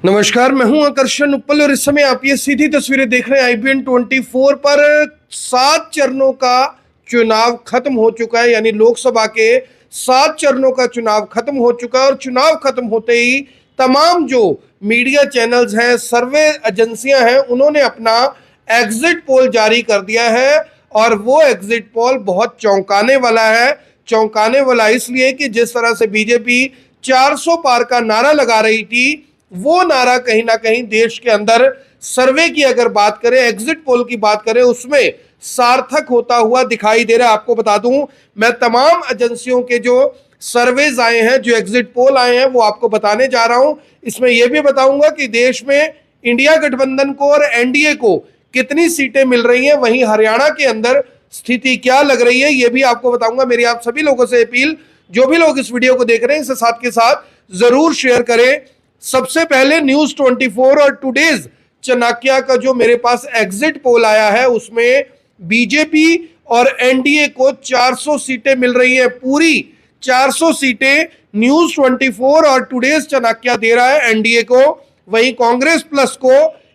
नमस्कार, मैं हूं आकर्षण उपल और इस समय आप ये सीधी तस्वीरें देख रहे हैं IBN 24 पर। 7 चरणों का चुनाव खत्म हो चुका है, यानी लोकसभा के 7 चरणों का चुनाव खत्म हो चुका है और चुनाव खत्म होते ही तमाम जो मीडिया चैनल्स हैं, सर्वे एजेंसियां हैं, उन्होंने अपना एग्जिट पोल जारी कर दिया है और वो एग्जिट पोल बहुत चौंकाने वाला है। चौंकाने वाला इसलिए कि जिस तरह से बीजेपी 400 पार का नारा लगा रही थी, वो नारा कहीं ना कहीं देश के अंदर सर्वे की अगर बात करें, एग्जिट पोल की बात करें, उसमें सार्थक होता हुआ दिखाई दे रहा है। आपको बता दूं, मैं तमाम एजेंसियों के जो सर्वेज आए हैं, जो एग्जिट पोल आए हैं, वो आपको बताने जा रहा हूं। इसमें यह भी बताऊंगा कि देश में इंडिया गठबंधन को और एनडीए को कितनी सीटें मिल रही हैं, वहीं हरियाणा के अंदर स्थिति क्या लग रही है, यह भी आपको बताऊंगा। मेरी आप सभी लोगों से अपील, जो भी लोग इस वीडियो को देख रहे हैं, इसे साथ के साथ जरूर शेयर करें। सबसे पहले न्यूज 24 और टुडेज चाणक्य का जो मेरे पास एग्जिट पोल आया है, उसमें बीजेपी और एनडीए को 400 सीटें मिल रही हैं, पूरी 400 सीटें न्यूज 24 और टुडेज चाणक्य दे रहा है एनडीए को। वहीं कांग्रेस प्लस को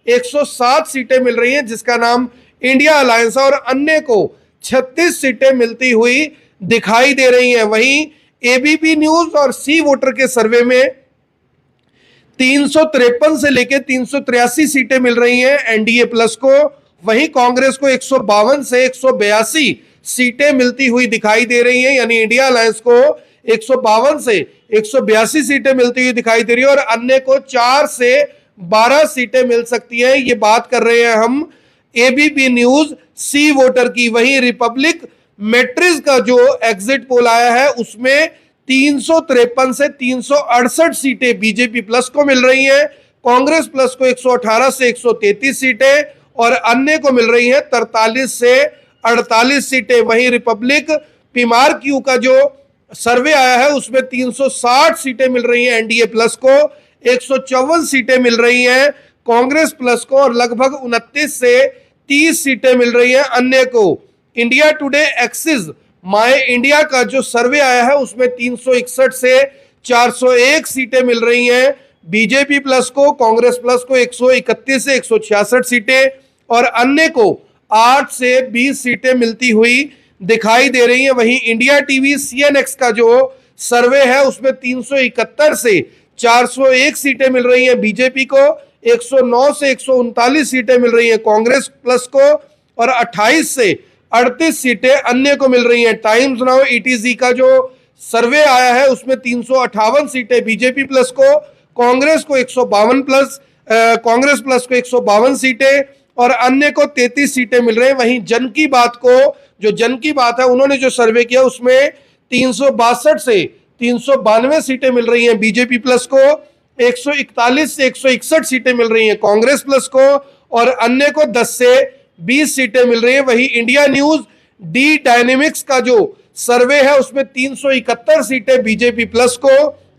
107 सीटें मिल रही हैं, जिसका नाम इंडिया अलायंस, और अन्य को 36 सीटें मिलती हुई दिखाई दे रही हैं। वहीं एबीपी न्यूज और सी वोटर के सर्वे में 353 से लेकर 383 सीटें मिल रही हैं एनडीए प्लस को। वहीं कांग्रेस को 152 से 182 सीटें मिलती हुई दिखाई दे रही हैं, यानी इंडिया अलायंस को 152 से 182 सीटें मिलती हुई दिखाई दे रही है और अन्य को 4 से 12 सीटें मिल सकती हैं। ये बात कर रहे हैं हम एबीपी न्यूज सी वोटर की। वहीं रिपब्लिक मैट्रिक्स का जो एग्जिट पोल आया है, उसमें 353 से 368 सीटें बीजेपी प्लस को मिल रही हैं, कांग्रेस प्लस को 118 से 133 सीटें और अन्य को मिल रही हैं 43 से 48 सीटें। वहीं रिपब्लिक पीमार क्यू का जो सर्वे आया है, उसमें 360 सीटें मिल रही हैं एनडीए प्लस को, 154 सीटें मिल रही हैं कांग्रेस प्लस को और लगभग 29 से 30 सीटें मिल रही हैं अन्य को। India today axis my India का जो सर्वे आया है, उसमें 361 से 401 सीटें मिल रही हैं बीजेपी प्लस को, कांग्रेस प्लस को 131 से 166 सीटें और अन्य को 8 से 20 सीटें मिलती हुई दिखाई दे रही हैं। वहीं इंडिया टीवी सीएनएक्स का जो सर्वे है, उसमें 371 से 401 सीटें मिल रही हैं बीजेपी को, 109 से 139 सीटें मिल रही हैं कांग्रेस प्लस को और 28 से 38 सीटें अन्य को मिल रही हैं। टाइम्स नाउ ईटीजी का जो सर्वे आया है, उसमें 358 सीटें बीजेपी प्लस को, कांग्रेस को 152 प्लस कांग्रेस प्लस को 152 सीटें और अन्य को 33 सीटें मिल रही हैं। वहीं जन की बात को, जो जन की बात है, उन्होंने जो सर्वे किया, उसमें 362 से 392 सीटें मिल रही हैं बीजेपी प्लस को, 141 से 161 सीटें मिल रही हैं कांग्रेस प्लस को और अन्य को 10 से 20 सीटें मिल रही है। वहीं इंडिया न्यूज डी डायनेमिक्स का जो सर्वे है, उसमें 371 सीटें बीजेपी प्लस को,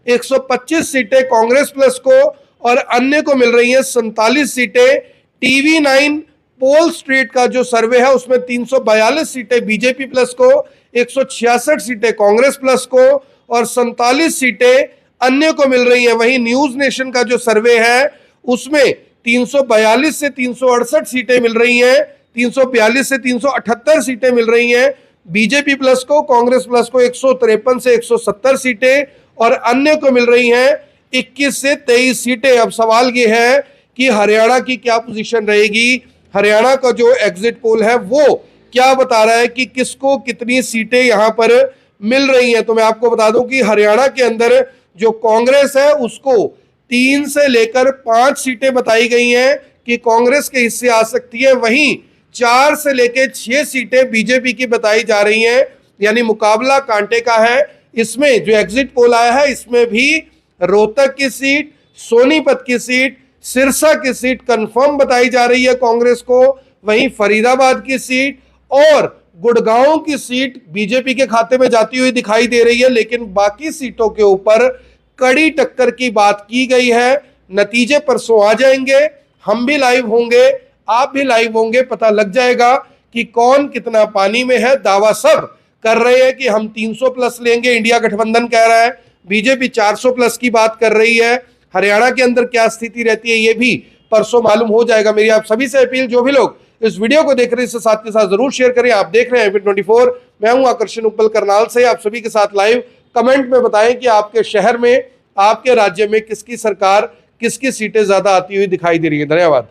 125 सीटें कांग्रेस प्लस को और अन्य को मिल रही हैं 47 सीटें। टीवी 9 पोल स्ट्रीट का जो सर्वे है, उसमें 342 सीटें बीजेपी प्लस को, 166 सीटें कांग्रेस प्लस को और 47 सीटें अन्य को मिल रही हैं। वहीं न्यूज नेशन का जो सर्वे है, उसमें 342 से 368 सीटें मिल रही हैं, 342 से 378 सीटें मिल रही हैं बीजेपी प्लस को, कांग्रेस प्लस को 153 से 170 सीटें और अन्य को मिल रही हैं 21 से 23 सीटें। अब सवाल ये है कि हरियाणा की क्या पोजीशन रहेगी। हरियाणा का जो एग्जिट पोल है, वो क्या बता रहा है कि किसको कितनी सीटें यहां पर मिल रही हैं। तो मैं आपको बता दूं कि हरियाणा के अंदर जो कांग्रेस है, उसको 3 से लेकर 5 सीटें बताई गई हैं कि कांग्रेस के हिस्से आ सकती है। वहीं 4 से लेकर 6 सीटें बीजेपी की बताई जा रही हैं, यानी मुकाबला कांटे का है। इसमें जो एग्जिट पोल आया है, इसमें भी रोहतक की सीट, सोनीपत की सीट, सिरसा की सीट कंफर्म बताई जा रही है कांग्रेस को। वहीं फरीदाबाद की सीट और गुड़गांव की सीट बीजेपी के खाते में जाती हुई दिखाई दे रही है, लेकिन बाकी सीटों के ऊपर कड़ी टक्कर की बात की गई है। नतीजे परसों आ जाएंगे, हम भी लाइव होंगे, आप भी लाइव होंगे, पता लग जाएगा कि कौन कितना पानी में है। दावा सब कर रहे हैं कि हम 300 प्लस लेंगे, इंडिया गठबंधन कह रहा है, बीजेपी 400 प्लस की बात कर रही है, हरियाणा के अंदर क्या स्थिति रहती है ये भी परसों मालूम हो जाएगा। मेरी आप सभी से अपील, जो भी लोग इस वीडियो को देख रहे हैं इसे साथ के साथ जरूर शेयर करें। आप देख रहे हैं एबी24, मैं हूं आकर्षण उपल करनाल से। आप सभी के साथ लाइव कमेंट में बताएं कि आपके शहर में, आपके राज्य में किसकी सरकार, किसकी सीटें ज्यादा आती हुई दिखाई दे रही है। धन्यवाद।